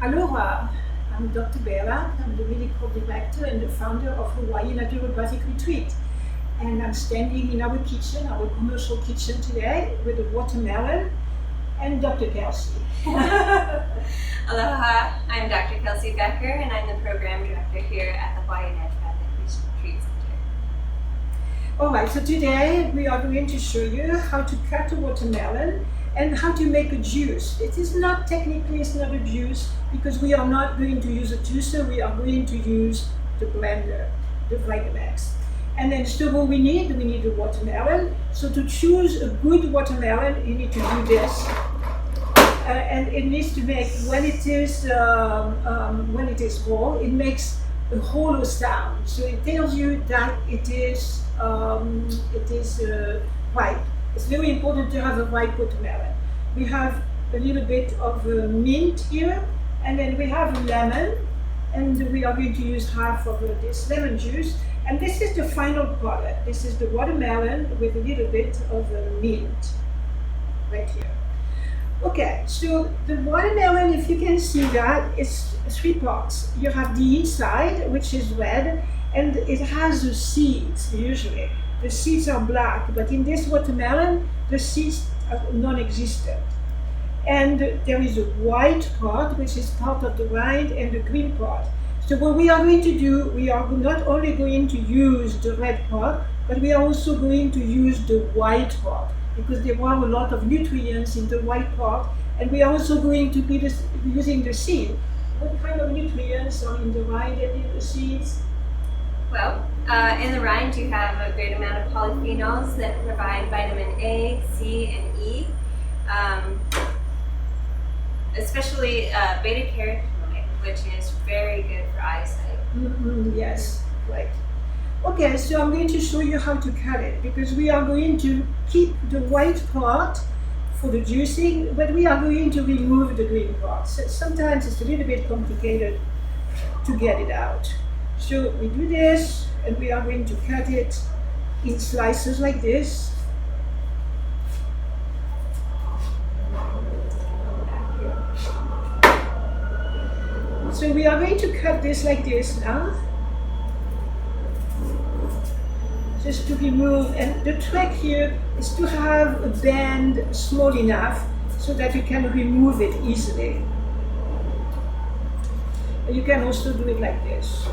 Aloha, I'm Dr. Baylac. I'm the medical director and the founder of Hawaii Naturopathic Retreat. And I'm standing in our kitchen, our commercial kitchen today, with a watermelon and Dr. Kelsey. Aloha, I'm Dr. Kelsey Becker, and I'm the program director here at the Hawaii Naturopathic Retreat Center. Alright, so today we are going to show you how to cut a watermelon and how to make a juice. It is not technically, it's not a juice because we are not going to use a juicer, we are going to use the blender, the Vitamix. And then so what we need a watermelon. So to choose a good watermelon, you need to do this. And it needs to make, when it is raw, it makes a hollow sound. So it tells you that it is ripe. It's very important to have a ripe watermelon. We have a little bit of mint here, and then we have a lemon, and we are going to use half of this lemon juice. And this is the final product. This is the watermelon with a little bit of mint right here. Okay, so the watermelon, if you can see that, is three parts. You have the inside, which is red, and it has the seeds usually. The seeds are black, but in this watermelon, the seeds are non-existent. And there is a white part, which is part of the rind, and the green part. So what we are going to do, we are not only going to use the red part, but we are also going to use the white part, because there are a lot of nutrients in the white part, and we are also going to be using the seed. What kind of nutrients are in the rind and in the seeds? Well, in the rind you have a great amount of polyphenols that provide vitamin A, C, and E, especially beta-carotene, which is very good for eyesight. Yes, right. Okay, so I'm going to show you how to cut it, because we are going to keep the white part for the juicing, but we are going to remove the green part. So sometimes it's a little bit complicated to get it out. So we do this, and we are going to cut it in slices like this. So we are going to cut this like this now, just to remove, and the trick here is to have a bend small enough so that you can remove it easily. And you can also do it like this.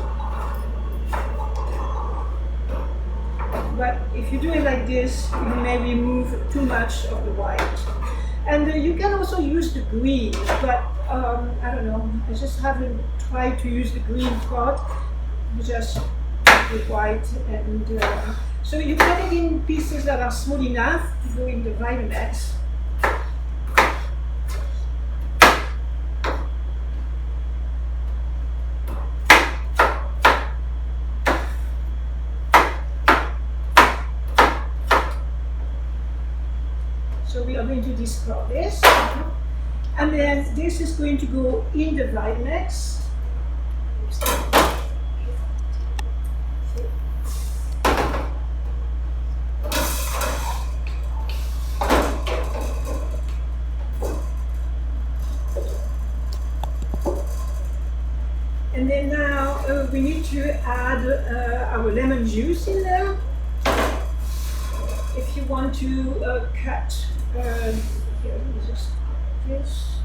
But if you do it like this, you may remove too much of the white. And you can also use the green, but I don't know, I just haven't tried to use the green part, just the white. And so you cut it in pieces that are small enough to go in the Vitamix. So we are going to discard this, and then this is going to go in the Vitamix. And then now we need to add our lemon juice in there. If you want to cut, here, just this.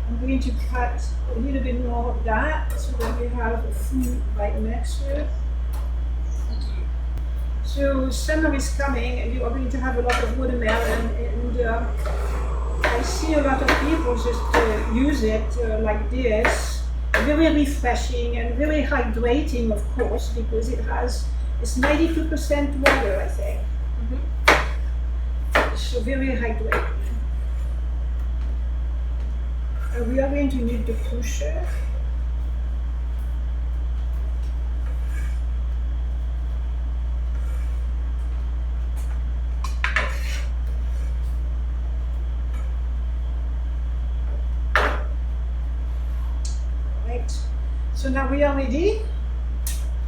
I'm going to cut a little bit more of that so that we have a full Vitamix here. So summer is coming, and you are going to have a lot of watermelon, and I see a lot of people just use it like this. Very refreshing and very hydrating, of course, because it's 92% water, I think. So very hydrating. We are going to need the pusher. So now we are ready,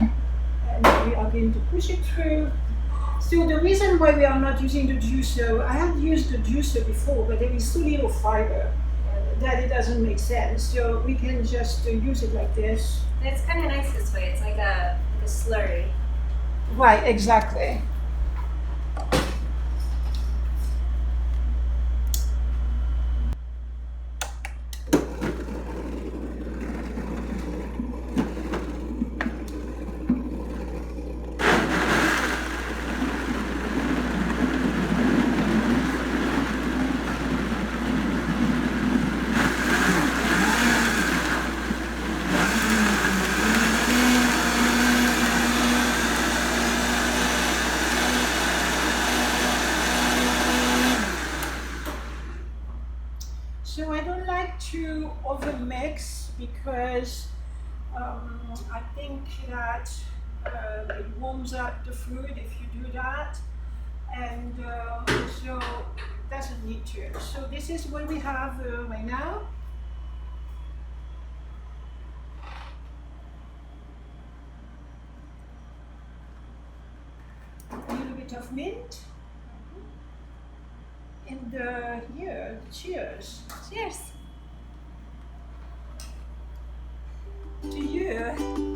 and we are going to push it through. So the reason why we are not using the juicer, I have used the juicer before, but there is so little fiber that it doesn't make sense. So we can just use it like this. It's kind of nice this way. It's like a slurry. Right, exactly. So I don't like to over mix because I think that it warms up the food if you do that, and so it doesn't need to. So this is what we have right now. A little bit of mint. And here, cheers. Cheers. To you.